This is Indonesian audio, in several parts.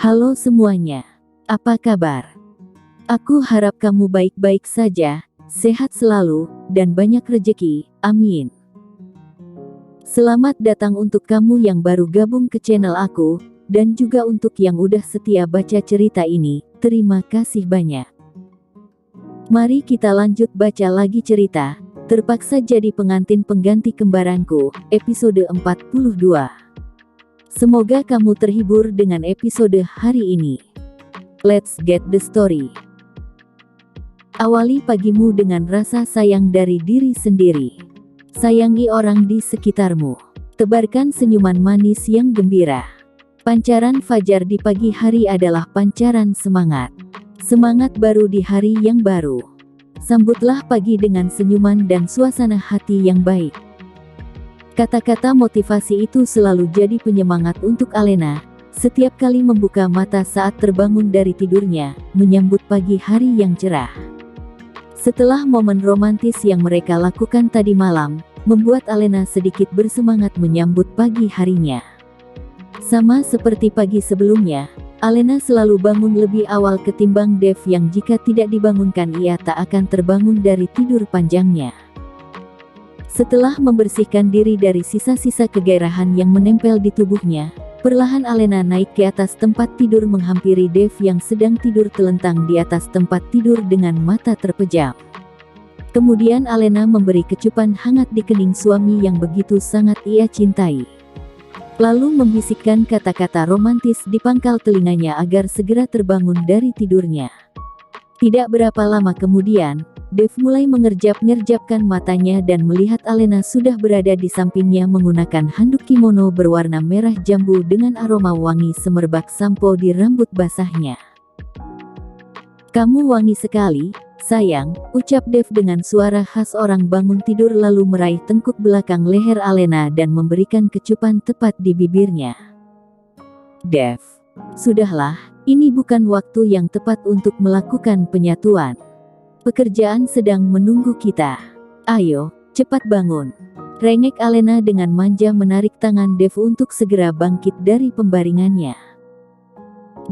Halo semuanya, apa kabar? Aku harap kamu baik-baik saja, sehat selalu, dan banyak rejeki, amin. Selamat datang untuk kamu yang baru gabung ke channel aku, dan juga untuk yang udah setia baca cerita ini, terima kasih banyak. Mari kita lanjut baca lagi cerita, Terpaksa Jadi Pengantin Pengganti Kembaranku, episode 42. Semoga kamu terhibur dengan episode hari ini. Let's get the story. Awali pagimu dengan rasa sayang dari diri sendiri. Sayangi orang di sekitarmu. Tebarkan senyuman manis yang gembira. Pancaran fajar di pagi hari adalah pancaran semangat. Semangat baru di hari yang baru. Sambutlah pagi dengan senyuman dan suasana hati yang baik. Kata-kata motivasi itu selalu jadi penyemangat untuk Alena, setiap kali membuka mata saat terbangun dari tidurnya, menyambut pagi hari yang cerah. Setelah momen romantis yang mereka lakukan tadi malam, membuat Alena sedikit bersemangat menyambut pagi harinya. Sama seperti pagi sebelumnya, Alena selalu bangun lebih awal ketimbang Dev yang jika tidak dibangunkan ia tak akan terbangun dari tidur panjangnya. Setelah membersihkan diri dari sisa-sisa kegairahan yang menempel di tubuhnya, perlahan Alena naik ke atas tempat tidur menghampiri Dev yang sedang tidur telentang di atas tempat tidur dengan mata terpejam. Kemudian Alena memberi kecupan hangat di kening suami yang begitu sangat ia cintai. Lalu membisikkan kata-kata romantis di pangkal telinganya agar segera terbangun dari tidurnya. Tidak berapa lama kemudian, Dev mulai mengerjap-ngerjapkan matanya dan melihat Alena sudah berada di sampingnya menggunakan handuk kimono berwarna merah jambu dengan aroma wangi semerbak sampo di rambut basahnya. "Kamu wangi sekali, sayang," ucap Dev dengan suara khas orang bangun tidur lalu meraih tengkuk belakang leher Alena dan memberikan kecupan tepat di bibirnya. "Dev, sudahlah, ini bukan waktu yang tepat untuk melakukan penyatuan. Pekerjaan sedang menunggu kita. Ayo, cepat bangun," rengek Alena dengan manja menarik tangan Dev untuk segera bangkit dari pembaringannya.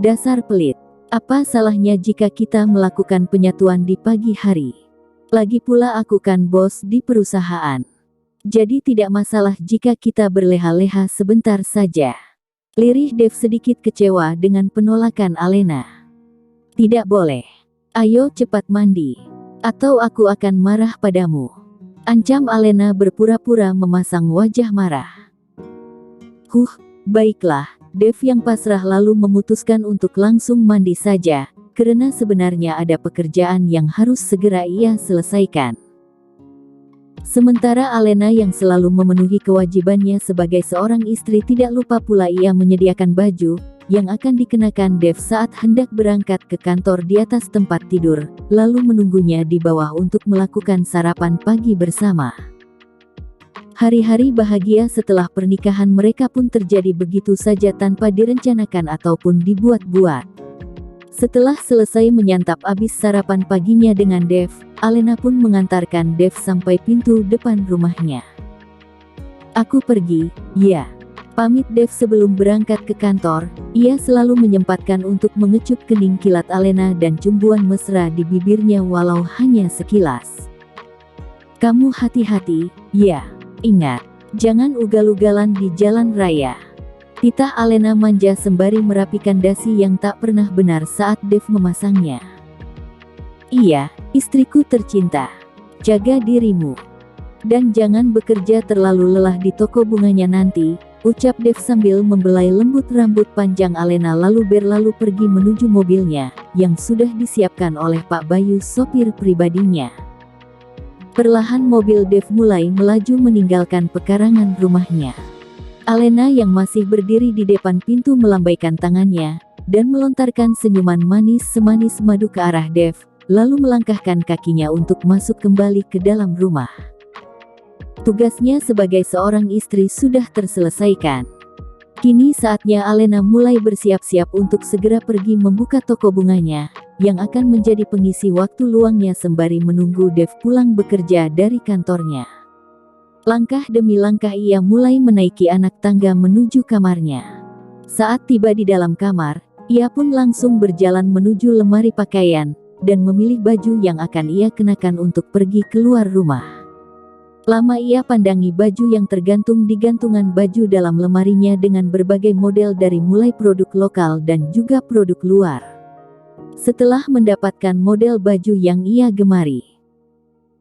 "Dasar pelit. Apa salahnya jika kita melakukan penyatuan di pagi hari? Lagi pula aku kan bos di perusahaan. Jadi tidak masalah jika kita berleha-leha sebentar saja," lirih Dev sedikit kecewa dengan penolakan Alena. "Tidak boleh. Ayo cepat mandi, atau aku akan marah padamu," ancam Alena berpura-pura memasang wajah marah. Baiklah," Dev yang pasrah lalu memutuskan untuk langsung mandi saja, karena sebenarnya ada pekerjaan yang harus segera ia selesaikan. Sementara Alena yang selalu memenuhi kewajibannya sebagai seorang istri tidak lupa pula ia menyediakan baju yang akan dikenakan Dev saat hendak berangkat ke kantor di atas tempat tidur, lalu menunggunya di bawah untuk melakukan sarapan pagi bersama. Hari-hari bahagia setelah pernikahan mereka pun terjadi begitu saja tanpa direncanakan ataupun dibuat-buat. Setelah selesai menyantap habis sarapan paginya dengan Dev, Alena pun mengantarkan Dev sampai pintu depan rumahnya. "Aku pergi, ya," pamit Dev sebelum berangkat ke kantor. Ia selalu menyempatkan untuk mengecup kening kilat Alena dan cumbuan mesra di bibirnya walau hanya sekilas. "Kamu hati-hati, ya. Ingat, jangan ugal-ugalan di jalan raya," titah Alena manja sembari merapikan dasi yang tak pernah benar saat Dev memasangnya. "Iya, istriku tercinta. Jaga dirimu. Dan jangan bekerja terlalu lelah di toko bunganya nanti," ucap Dev sambil membelai lembut rambut panjang Alena lalu berlalu pergi menuju mobilnya, yang sudah disiapkan oleh Pak Bayu sopir pribadinya. Perlahan mobil Dev mulai melaju meninggalkan pekarangan rumahnya. Alena yang masih berdiri di depan pintu melambaikan tangannya, dan melontarkan senyuman manis semanis madu ke arah Dev, lalu melangkahkan kakinya untuk masuk kembali ke dalam rumah. Tugasnya sebagai seorang istri sudah terselesaikan. Kini saatnya Alena mulai bersiap-siap untuk segera pergi membuka toko bunganya, yang akan menjadi pengisi waktu luangnya sembari menunggu Dev pulang bekerja dari kantornya. Langkah demi langkah ia mulai menaiki anak tangga menuju kamarnya. Saat tiba di dalam kamar, Ia pun langsung berjalan menuju lemari pakaian, dan memilih baju yang akan ia kenakan untuk pergi keluar rumah. Lama ia pandangi baju yang tergantung di gantungan baju dalam lemarinya dengan berbagai model dari mulai produk lokal dan juga produk luar. Setelah mendapatkan model baju yang ia gemari,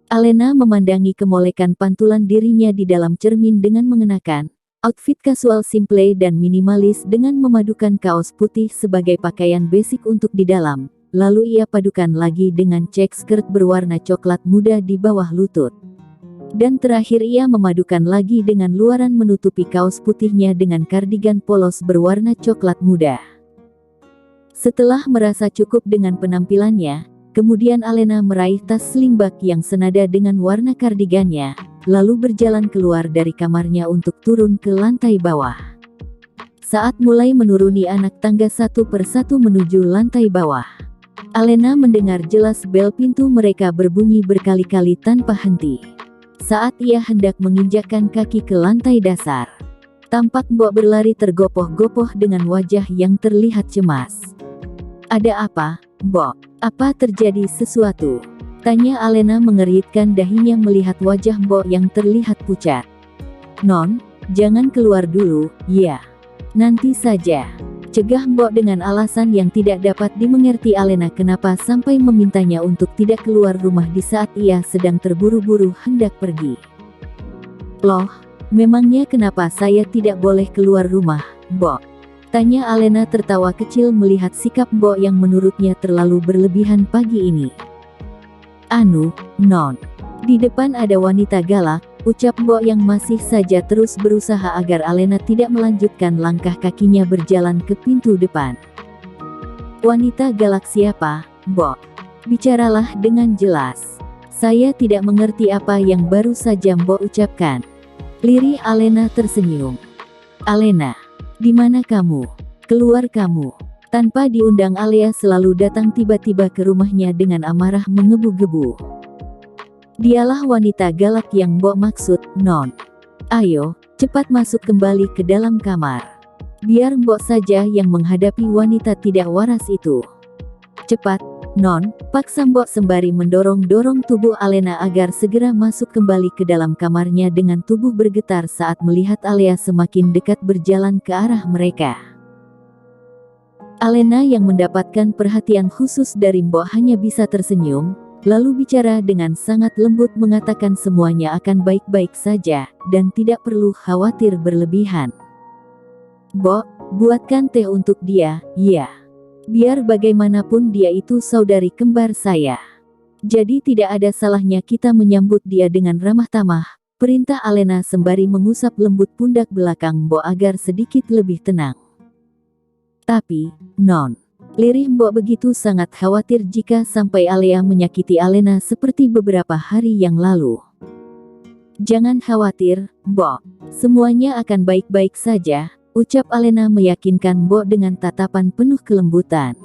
Alena memandangi kemolekan pantulan dirinya di dalam cermin dengan mengenakan outfit kasual simple dan minimalis dengan memadukan kaos putih sebagai pakaian basic untuk di dalam, lalu ia padukan lagi dengan check skirt berwarna coklat muda di bawah lutut. Dan terakhir ia memadukan lagi dengan luaran menutupi kaos putihnya dengan kardigan polos berwarna coklat muda. Setelah merasa cukup dengan penampilannya, kemudian Alena meraih tas slingbag yang senada dengan warna kardigannya, lalu berjalan keluar dari kamarnya untuk turun ke lantai bawah. Saat mulai menuruni anak tangga satu persatu menuju lantai bawah, Alena mendengar jelas bel pintu mereka berbunyi berkali-kali tanpa henti. Saat ia hendak menginjakkan kaki ke lantai dasar, tampak Mbok berlari tergopoh-gopoh dengan wajah yang terlihat cemas. "Ada apa, Mbok? Apa terjadi sesuatu?" tanya Alena mengeritkan dahinya melihat wajah Mbok yang terlihat pucat. "Non, jangan keluar dulu, ya. Nanti saja," cegah Mbok dengan alasan yang tidak dapat dimengerti Alena kenapa sampai memintanya untuk tidak keluar rumah di saat ia sedang terburu-buru hendak pergi. "Loh, memangnya kenapa saya tidak boleh keluar rumah, Mbok?" tanya Alena tertawa kecil melihat sikap Mbok yang menurutnya terlalu berlebihan pagi ini. "Anu, Non, di depan ada wanita galak," ucap Mbok yang masih saja terus berusaha agar Alena tidak melanjutkan langkah kakinya berjalan ke pintu depan. "Wanita galak siapa, Mbok? Bicaralah dengan jelas. Saya tidak mengerti apa yang baru saja Mbok ucapkan." Lirih Alena tersenyum. "Alena, di mana kamu? Keluar kamu." Tanpa diundang Alea selalu datang tiba-tiba ke rumahnya dengan amarah mengebu-gebu. "Dialah wanita galak yang Mbok maksud, Non. Ayo, cepat masuk kembali ke dalam kamar. Biar Mbok saja yang menghadapi wanita tidak waras itu. Cepat, Non," paksa Mbok sembari mendorong-dorong tubuh Alena agar segera masuk kembali ke dalam kamarnya dengan tubuh bergetar saat melihat Alea semakin dekat berjalan ke arah mereka. Alena yang mendapatkan perhatian khusus dari Mbok hanya bisa tersenyum, lalu bicara dengan sangat lembut mengatakan semuanya akan baik-baik saja, dan tidak perlu khawatir berlebihan. "Mbok, buatkan teh untuk dia, ya. Biar bagaimanapun dia itu saudari kembar saya. Jadi tidak ada salahnya kita menyambut dia dengan ramah tamah," perintah Alena sembari mengusap lembut pundak belakang Mbok agar sedikit lebih tenang. "Tapi, Non," lirih Mbok begitu sangat khawatir jika sampai Alea menyakiti Alena seperti beberapa hari yang lalu. "Jangan khawatir, Mbok. Semuanya akan baik-baik saja," ucap Alena meyakinkan Mbok dengan tatapan penuh kelembutan.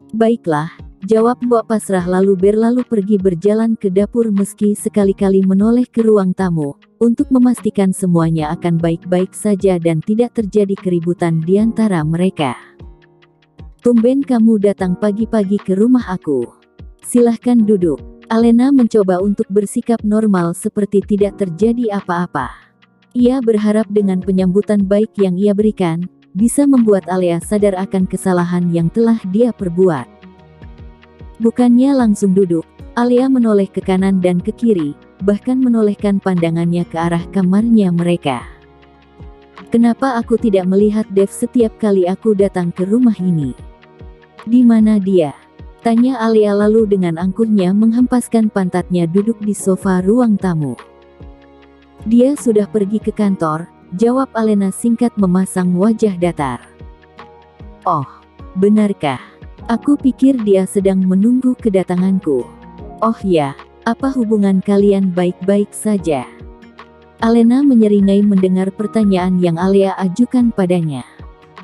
"Baiklah," jawab Mbok pasrah lalu berlalu pergi berjalan ke dapur meski sekali-kali menoleh ke ruang tamu, untuk memastikan semuanya akan baik-baik saja dan tidak terjadi keributan di antara mereka. "Tumben kamu datang pagi-pagi ke rumah aku. Silahkan duduk." Alena mencoba untuk bersikap normal seperti tidak terjadi apa-apa. Ia berharap dengan penyambutan baik yang ia berikan, bisa membuat Alea sadar akan kesalahan yang telah dia perbuat. Bukannya langsung duduk, Alea menoleh ke kanan dan ke kiri, bahkan menolehkan pandangannya ke arah kamarnya mereka. "Kenapa aku tidak melihat Dev setiap kali aku datang ke rumah ini? Di mana dia?" tanya Alea lalu dengan angkuhnya menghempaskan pantatnya duduk di sofa ruang tamu. "Dia sudah pergi ke kantor," jawab Alena singkat memasang wajah datar. "Oh, benarkah? Aku pikir dia sedang menunggu kedatanganku." "Oh ya, apa hubungan kalian baik-baik saja?" Alena menyeringai mendengar pertanyaan yang Alea ajukan padanya.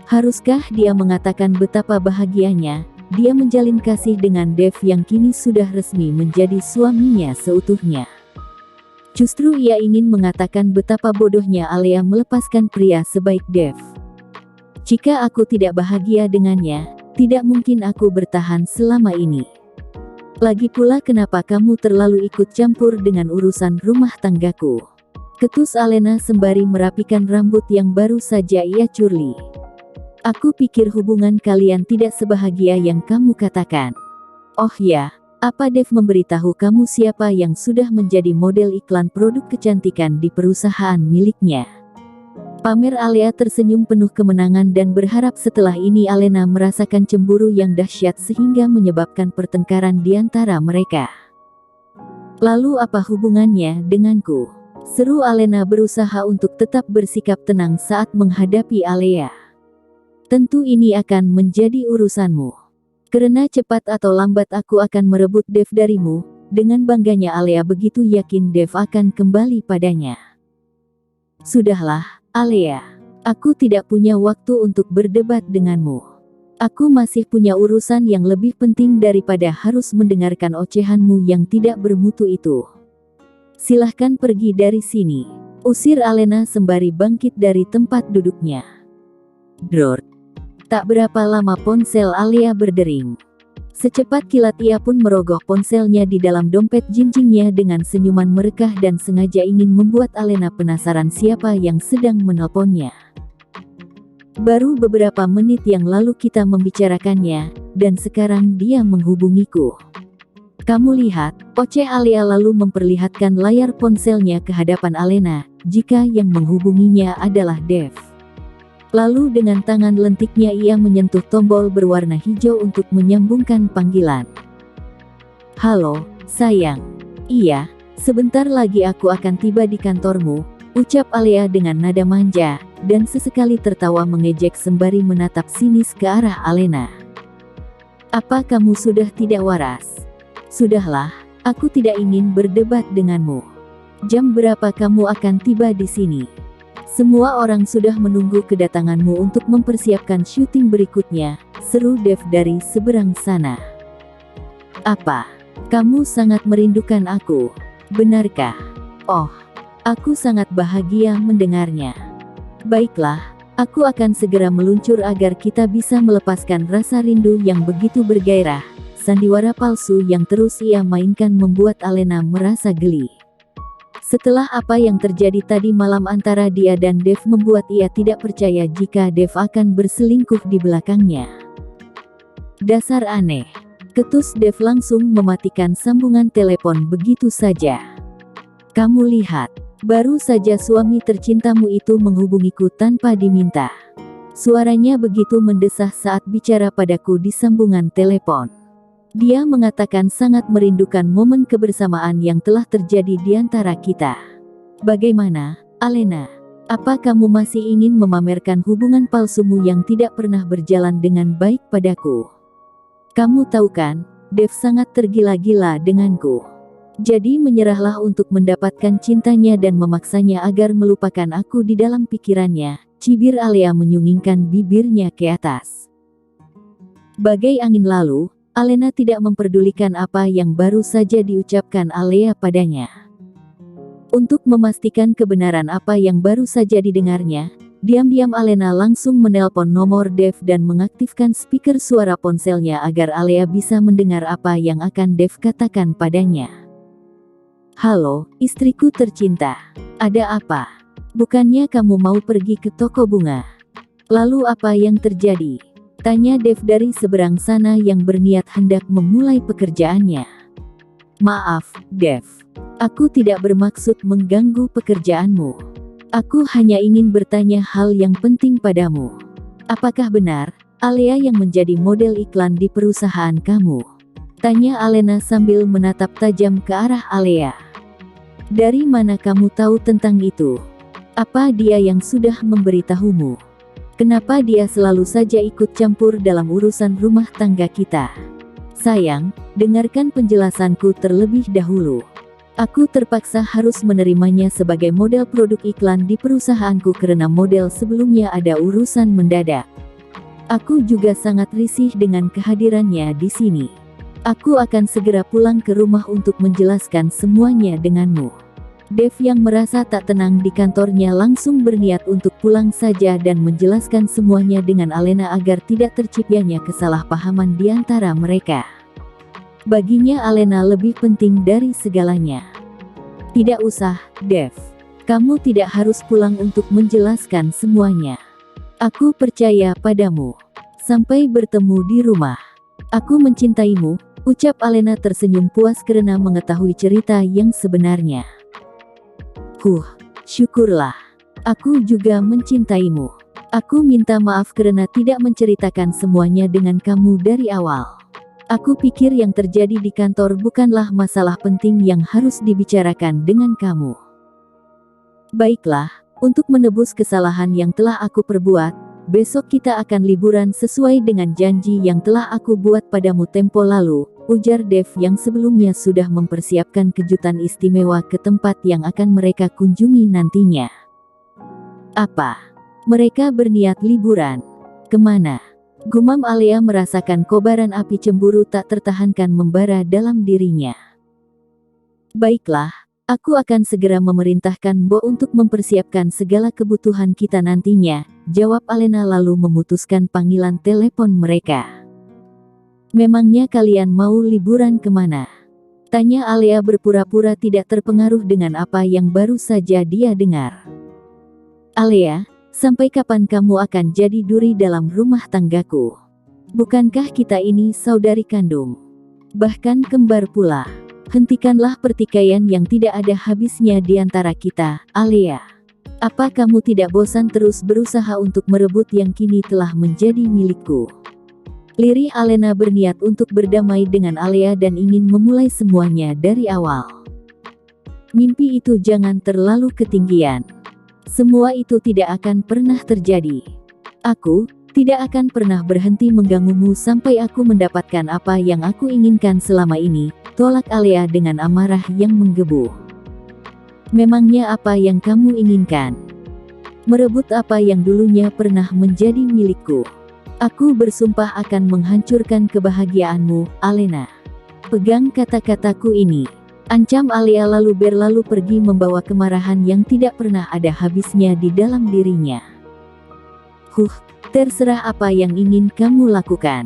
Haruskah dia mengatakan betapa bahagianya dia menjalin kasih dengan Dev yang kini sudah resmi menjadi suaminya seutuhnya? Justru ia ingin mengatakan betapa bodohnya Alea melepaskan pria sebaik Dev. Jika aku tidak bahagia dengannya, tidak mungkin aku bertahan selama ini. Lagi pula kenapa kamu terlalu ikut campur dengan urusan rumah tanggaku? Ketus Alena sembari merapikan rambut yang baru saja ia curli. Aku pikir hubungan kalian tidak sebahagia yang kamu katakan. Oh ya, apa Dev memberitahu kamu siapa yang sudah menjadi model iklan produk kecantikan di perusahaan miliknya? Pamer Alea tersenyum penuh kemenangan dan berharap setelah ini Alena merasakan cemburu yang dahsyat sehingga menyebabkan pertengkaran di antara mereka. Lalu apa hubungannya denganku? Seru Alena berusaha untuk tetap bersikap tenang saat menghadapi Alea. Tentu ini akan menjadi urusanmu. Karena cepat atau lambat aku akan merebut Dev darimu. Dengan bangganya Alea begitu yakin Dev akan kembali padanya. Sudahlah, Alea. Aku tidak punya waktu untuk berdebat denganmu. Aku masih punya urusan yang lebih penting daripada harus mendengarkan ocehanmu yang tidak bermutu itu. Silahkan pergi dari sini. Usir Alena sembari bangkit dari tempat duduknya. Dror. Tak berapa lama ponsel Alea berdering. Secepat kilat ia pun merogoh ponselnya di dalam dompet jinjingnya dengan senyuman merekah dan sengaja ingin membuat Alena penasaran siapa yang sedang menelponnya. Baru beberapa menit yang lalu kita membicarakannya, dan sekarang dia menghubungiku. Kamu lihat, oceh Alea lalu memperlihatkan layar ponselnya ke hadapan Alena, jika yang menghubunginya adalah Dev. Lalu dengan tangan lentiknya ia menyentuh tombol berwarna hijau untuk menyambungkan panggilan. Halo, sayang. Iya, sebentar lagi aku akan tiba di kantormu, ucap Alea dengan nada manja, dan sesekali tertawa mengejek sembari menatap sinis ke arah Alena. Apa kamu sudah tidak waras? Sudahlah, aku tidak ingin berdebat denganmu. Jam berapa kamu akan tiba di sini? Semua orang sudah menunggu kedatanganmu untuk mempersiapkan syuting berikutnya, seru Dev dari seberang sana. Apa? Kamu sangat merindukan aku, benarkah? Oh, aku sangat bahagia mendengarnya. Baiklah, aku akan segera meluncur agar kita bisa melepaskan rasa rindu yang begitu bergairah. Sandiwara palsu yang terus ia mainkan membuat Alena merasa geli. Setelah apa yang terjadi tadi malam antara dia dan Dev membuat ia tidak percaya jika Dev akan berselingkuh di belakangnya. Dasar aneh. Ketus Dev langsung mematikan sambungan telepon begitu saja. Kamu lihat, baru saja suami tercintamu itu menghubungiku tanpa diminta. Suaranya begitu mendesah saat bicara padaku di sambungan telepon. Dia mengatakan sangat merindukan momen kebersamaan yang telah terjadi di antara kita. Bagaimana, Alena? Apa kamu masih ingin memamerkan hubungan palsumu yang tidak pernah berjalan dengan baik padaku? Kamu tahu kan, Dev sangat tergila-gila denganku. Jadi menyerahlah untuk mendapatkan cintanya dan memaksanya agar melupakan aku di dalam pikirannya, cibir Alea menyunggingkan bibirnya ke atas. Bagai angin lalu, Alena tidak memperdulikan apa yang baru saja diucapkan Alea padanya. Untuk memastikan kebenaran apa yang baru saja didengarnya, diam-diam Alena langsung menelpon nomor Dev dan mengaktifkan speaker suara ponselnya agar Alea bisa mendengar apa yang akan Dev katakan padanya. Halo, istriku tercinta. Ada apa? Bukannya kamu mau pergi ke toko bunga? Lalu apa yang terjadi? Tanya Dev dari seberang sana yang berniat hendak memulai pekerjaannya. Maaf, Dev. Aku tidak bermaksud mengganggu pekerjaanmu. Aku hanya ingin bertanya hal yang penting padamu. Apakah benar, Alea yang menjadi model iklan di perusahaan kamu? Tanya Alena sambil menatap tajam ke arah Alea. Dari mana kamu tahu tentang itu? Apa dia yang sudah memberitahumu? Kenapa dia selalu saja ikut campur dalam urusan rumah tangga kita? Sayang, dengarkan penjelasanku terlebih dahulu. Aku terpaksa harus menerimanya sebagai model produk iklan di perusahaanku karena model sebelumnya ada urusan mendadak. Aku juga sangat risih dengan kehadirannya di sini. Aku akan segera pulang ke rumah untuk menjelaskan semuanya denganmu. Dev yang merasa tak tenang di kantornya langsung berniat untuk pulang saja dan menjelaskan semuanya dengan Alena agar tidak terciptanya kesalahpahaman di antara mereka. Baginya Alena lebih penting dari segalanya. Tidak usah, Dev. Kamu tidak harus pulang untuk menjelaskan semuanya. Aku percaya padamu. Sampai bertemu di rumah. Aku mencintaimu, ucap Alena tersenyum puas karena mengetahui cerita yang sebenarnya. Syukurlah. Aku juga mencintaimu. Aku minta maaf karena tidak menceritakan semuanya dengan kamu dari awal. Aku pikir yang terjadi di kantor bukanlah masalah penting yang harus dibicarakan dengan kamu. Baiklah, untuk menebus kesalahan yang telah aku perbuat, besok kita akan liburan sesuai dengan janji yang telah aku buat padamu tempo lalu, ujar Dev yang sebelumnya sudah mempersiapkan kejutan istimewa ke tempat yang akan mereka kunjungi nantinya. Apa? Mereka berniat liburan? Kemana? Gumam Alea merasakan kobaran api cemburu tak tertahankan membara dalam dirinya. Baiklah, aku akan segera memerintahkan Bo untuk mempersiapkan segala kebutuhan kita nantinya, jawab Alena lalu memutuskan panggilan telepon mereka. Memangnya kalian mau liburan kemana? Tanya Alea berpura-pura tidak terpengaruh dengan apa yang baru saja dia dengar. Alea, sampai kapan kamu akan jadi duri dalam rumah tanggaku? Bukankah kita ini saudari kandung? Bahkan kembar pula. Hentikanlah pertikaian yang tidak ada habisnya di antara kita, Alea. Apa kamu tidak bosan terus berusaha untuk merebut yang kini telah menjadi milikku? Lirih Alena berniat untuk berdamai dengan Alea dan ingin memulai semuanya dari awal. Mimpi itu jangan terlalu ketinggian. Semua itu tidak akan pernah terjadi. Aku tidak akan pernah berhenti mengganggumu sampai aku mendapatkan apa yang aku inginkan selama ini, tolak Alea dengan amarah yang menggebu. Memangnya apa yang kamu inginkan? Merebut apa yang dulunya pernah menjadi milikku. Aku bersumpah akan menghancurkan kebahagiaanmu, Alena. Pegang kata-kataku ini. Ancam Alea lalu berlalu pergi membawa kemarahan yang tidak pernah ada habisnya di dalam dirinya. Terserah apa yang ingin kamu lakukan.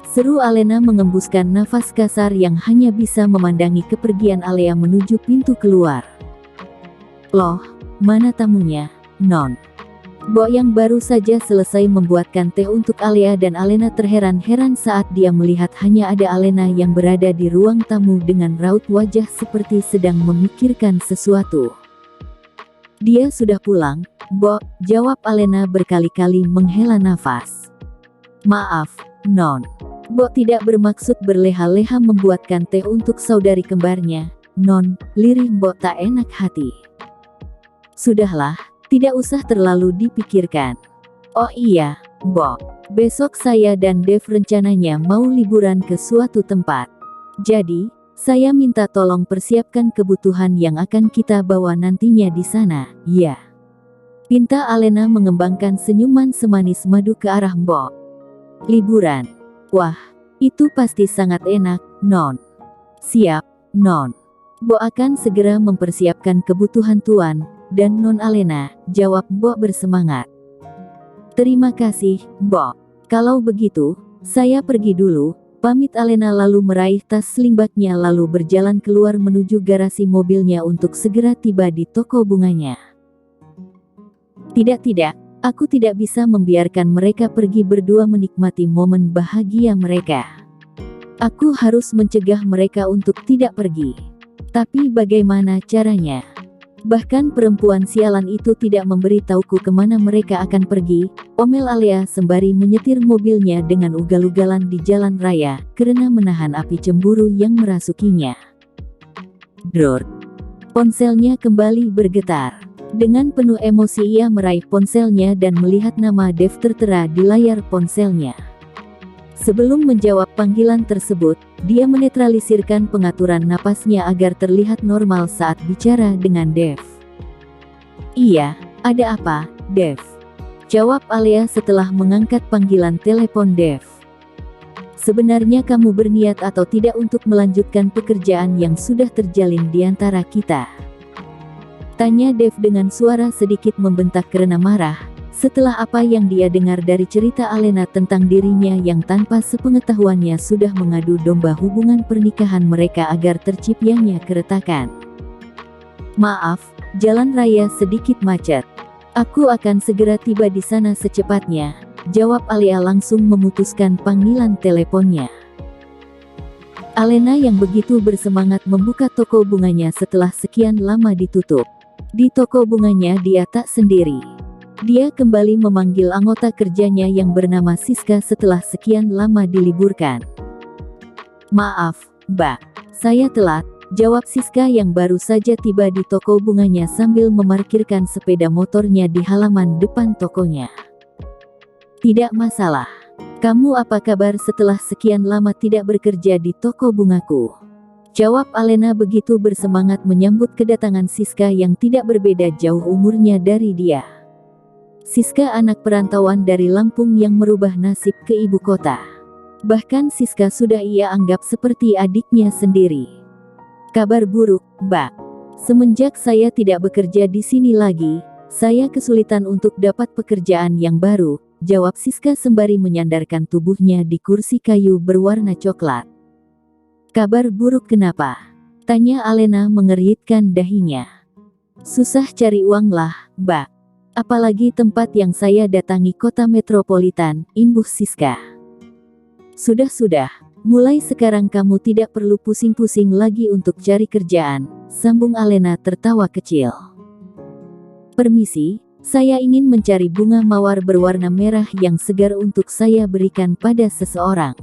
Seru Alena mengembuskan nafas kasar yang hanya bisa memandangi kepergian Alea menuju pintu keluar. Loh, mana tamunya, Non? Bo yang baru saja selesai membuatkan teh untuk Alea dan Alena terheran-heran saat dia melihat hanya ada Alena yang berada di ruang tamu dengan raut wajah seperti sedang memikirkan sesuatu. Dia sudah pulang, Bo, jawab Alena berkali-kali menghela nafas. Maaf, Non. Bo tidak bermaksud berleha-leha membuatkan teh untuk saudari kembarnya, Non, lirih Bo tak enak hati. Sudahlah. Tidak usah terlalu dipikirkan. Oh iya, Bo. Besok saya dan Dev rencananya mau liburan ke suatu tempat. Jadi, saya minta tolong persiapkan kebutuhan yang akan kita bawa nantinya di sana, ya. Pinta Alena mengembangkan senyuman semanis madu ke arah Bo. Liburan. Wah, itu pasti sangat enak, Non. Siap, Non. Bo akan segera mempersiapkan kebutuhan Tuan dan Non Alena, jawab Bo bersemangat. Terima kasih, Bo. Kalau begitu, saya pergi dulu, pamit Alena lalu meraih tas slingbagnya lalu berjalan keluar menuju garasi mobilnya untuk segera tiba di toko bunganya. Tidak, aku tidak bisa membiarkan mereka pergi berdua menikmati momen bahagia mereka. Aku harus mencegah mereka untuk tidak pergi. Tapi bagaimana caranya? Bahkan perempuan sialan itu tidak memberitahuku kemana mereka akan pergi, omel Alea sembari menyetir mobilnya dengan ugal-ugalan di jalan raya, karena menahan api cemburu yang merasukinya. Dror. Ponselnya kembali bergetar. Dengan penuh emosi ia meraih ponselnya dan melihat nama Dev tertera di layar ponselnya. Sebelum menjawab panggilan tersebut, dia menetralisirkan pengaturan napasnya agar terlihat normal saat bicara dengan Dev. Iya, ada apa, Dev? Jawab Alea setelah mengangkat panggilan telepon Dev. Sebenarnya kamu berniat atau tidak untuk melanjutkan pekerjaan yang sudah terjalin di antara kita? Tanya Dev dengan suara sedikit membentak karena marah, setelah apa yang dia dengar dari cerita Alena tentang dirinya yang tanpa sepengetahuannya sudah mengadu domba hubungan pernikahan mereka agar terciptanya keretakan. Maaf, jalan raya sedikit macet. Aku akan segera tiba di sana secepatnya, jawab Alia langsung memutuskan panggilan teleponnya. Alena yang begitu bersemangat membuka toko bunganya setelah sekian lama ditutup. Di toko bunganya dia tak sendiri. Dia kembali memanggil anggota kerjanya yang bernama Siska setelah sekian lama diliburkan. Maaf, Mbak. Saya telat, jawab Siska yang baru saja tiba di toko bunganya sambil memarkirkan sepeda motornya di halaman depan tokonya. Tidak masalah. Kamu apa kabar setelah sekian lama tidak bekerja di toko bungaku? Jawab Alena begitu bersemangat menyambut kedatangan Siska yang tidak berbeda jauh umurnya dari dia. Siska anak perantauan dari Lampung yang merubah nasib ke ibu kota. Bahkan Siska sudah ia anggap seperti adiknya sendiri. Kabar buruk, Mbak. Semenjak saya tidak bekerja di sini lagi, saya kesulitan untuk dapat pekerjaan yang baru, jawab Siska sembari menyandarkan tubuhnya di kursi kayu berwarna coklat. Kabar buruk kenapa? Tanya Alena mengeritkan dahinya. Susah cari uang lah, Mbak. Apalagi tempat yang saya datangi kota metropolitan, imbuh Siska. Sudah, mulai sekarang kamu tidak perlu pusing-pusing lagi untuk cari kerjaan, sambung Alena tertawa kecil. Permisi, saya ingin mencari bunga mawar berwarna merah yang segar untuk saya berikan pada seseorang.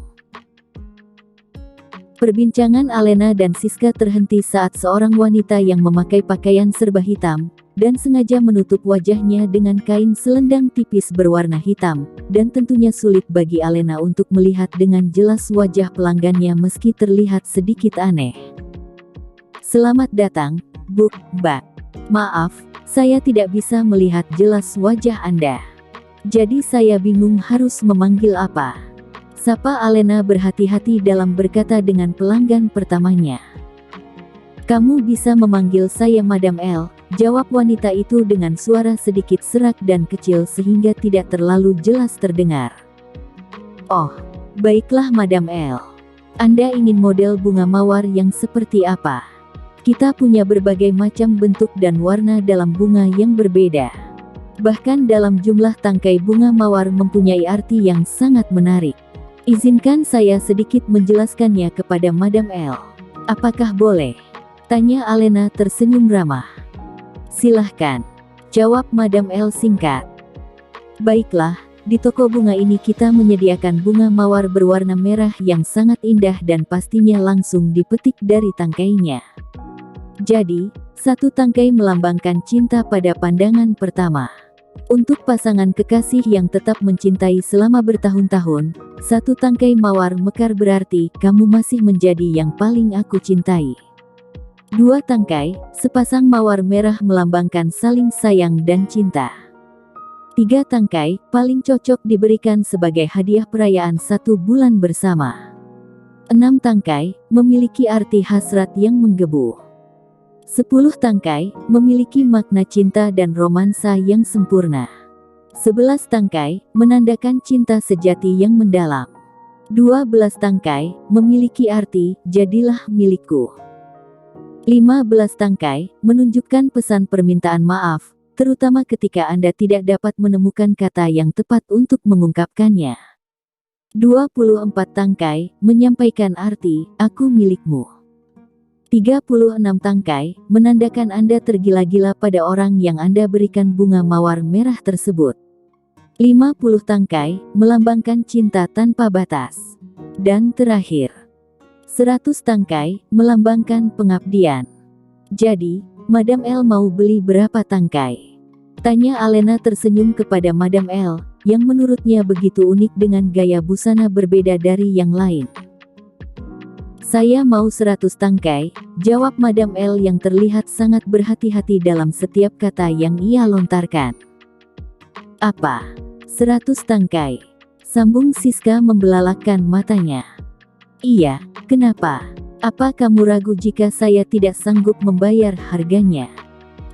Perbincangan Alena dan Siska terhenti saat seorang wanita yang memakai pakaian serba hitam, dan sengaja menutup wajahnya dengan kain selendang tipis berwarna hitam, dan tentunya sulit bagi Alena untuk melihat dengan jelas wajah pelanggannya meski terlihat sedikit aneh. Selamat datang, Bu, Mbak. Maaf, saya tidak bisa melihat jelas wajah Anda. Jadi saya bingung harus memanggil apa. Sapa Alena berhati-hati dalam berkata dengan pelanggan pertamanya. Kamu bisa memanggil saya Madam L, jawab wanita itu dengan suara sedikit serak dan kecil sehingga tidak terlalu jelas terdengar. Oh, baiklah Madam L. Anda ingin model bunga mawar yang seperti apa? Kita punya berbagai macam bentuk dan warna dalam bunga yang berbeda. Bahkan dalam jumlah tangkai bunga mawar mempunyai arti yang sangat menarik. Izinkan saya sedikit menjelaskannya kepada Madam L. Apakah boleh? Tanya Alena tersenyum ramah. Silahkan, jawab Madam L singkat. Baiklah, di toko bunga ini kita menyediakan bunga mawar berwarna merah yang sangat indah dan pastinya langsung dipetik dari tangkainya. Jadi, satu tangkai melambangkan cinta pada pandangan pertama. Untuk pasangan kekasih yang tetap mencintai selama bertahun-tahun, satu tangkai mawar mekar berarti kamu masih menjadi yang paling aku cintai. Dua tangkai, sepasang mawar merah melambangkan saling sayang dan cinta. Tiga tangkai, paling cocok diberikan sebagai hadiah perayaan 1 bulan bersama. 6 tangkai, memiliki arti hasrat yang menggebu. 10 tangkai, memiliki makna cinta dan romansa yang sempurna. 11 tangkai, menandakan cinta sejati yang mendalam. 12 tangkai, memiliki arti, jadilah milikku. 15 tangkai, menunjukkan pesan permintaan maaf, terutama ketika Anda tidak dapat menemukan kata yang tepat untuk mengungkapkannya. 24 tangkai, menyampaikan arti, aku milikmu. 36 tangkai, menandakan Anda tergila-gila pada orang yang Anda berikan bunga mawar merah tersebut. 50 tangkai, melambangkan cinta tanpa batas. Dan terakhir, 100 tangkai, melambangkan pengabdian. Jadi, Madam L mau beli berapa tangkai? Tanya Alena tersenyum kepada Madam L, yang menurutnya begitu unik dengan gaya busana berbeda dari yang lain. Saya mau 100 tangkai, jawab Madam L yang terlihat sangat berhati-hati dalam setiap kata yang ia lontarkan. Apa? 100 tangkai? Sambung Siska membelalakkan matanya. Iya, kenapa? Apa kamu ragu jika saya tidak sanggup membayar harganya?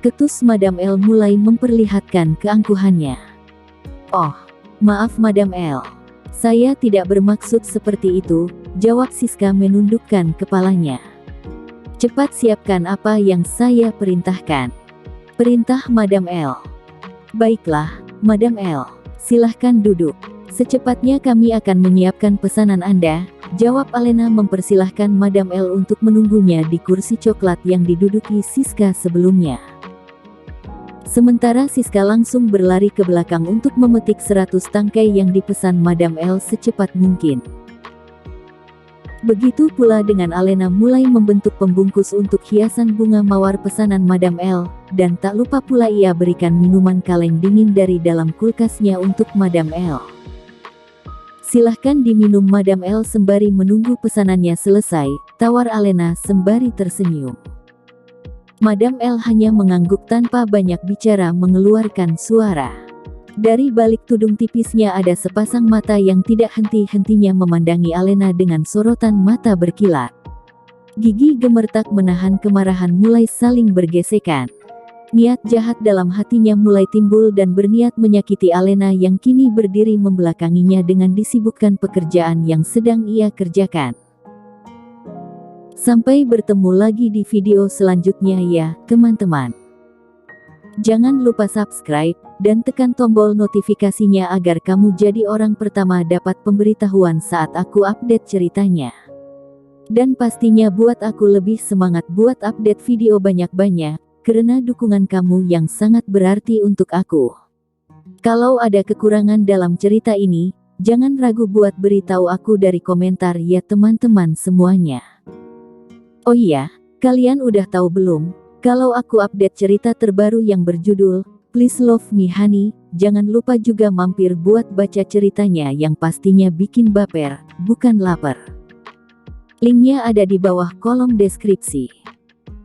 Ketus Madam L mulai memperlihatkan keangkuhannya. "Oh, maaf Madam L. Saya tidak bermaksud seperti itu," jawab Siska menundukkan kepalanya. "Cepat siapkan apa yang saya perintahkan," perintah Madam L. "Baiklah, Madam L. Silahkan duduk. Secepatnya kami akan menyiapkan pesanan Anda," jawab Alena mempersilahkan Madam L untuk menunggunya di kursi coklat yang diduduki Siska sebelumnya. Sementara Siska langsung berlari ke belakang untuk memetik 100 tangkai yang dipesan Madam L secepat mungkin. Begitu pula dengan Alena mulai membentuk pembungkus untuk hiasan bunga mawar pesanan Madam L, dan tak lupa pula ia berikan minuman kaleng dingin dari dalam kulkasnya untuk Madam L. "Silahkan diminum Madam L," sembari menunggu pesanannya selesai, tawar Alena sembari tersenyum. Madam L hanya mengangguk tanpa banyak bicara mengeluarkan suara. Dari balik tudung tipisnya ada sepasang mata yang tidak henti-hentinya memandangi Alena dengan sorotan mata berkilat. Gigi gemertak menahan kemarahan mulai saling bergesekan. Niat jahat dalam hatinya mulai timbul dan berniat menyakiti Alena yang kini berdiri membelakanginya dengan disibukkan pekerjaan yang sedang ia kerjakan. Sampai bertemu lagi di video selanjutnya ya, teman-teman. Jangan lupa subscribe, dan tekan tombol notifikasinya agar kamu jadi orang pertama dapat pemberitahuan saat aku update ceritanya. Dan pastinya buat aku lebih semangat buat update video banyak-banyak, karena dukungan kamu yang sangat berarti untuk aku. Kalau ada kekurangan dalam cerita ini, jangan ragu buat beritahu aku dari komentar ya teman-teman semuanya. Oh iya, kalian udah tahu belum? Kalau aku update cerita terbaru yang berjudul Please Love Me Honey, jangan lupa juga mampir buat baca ceritanya yang pastinya bikin baper, bukan lapar. Linknya ada di bawah kolom deskripsi.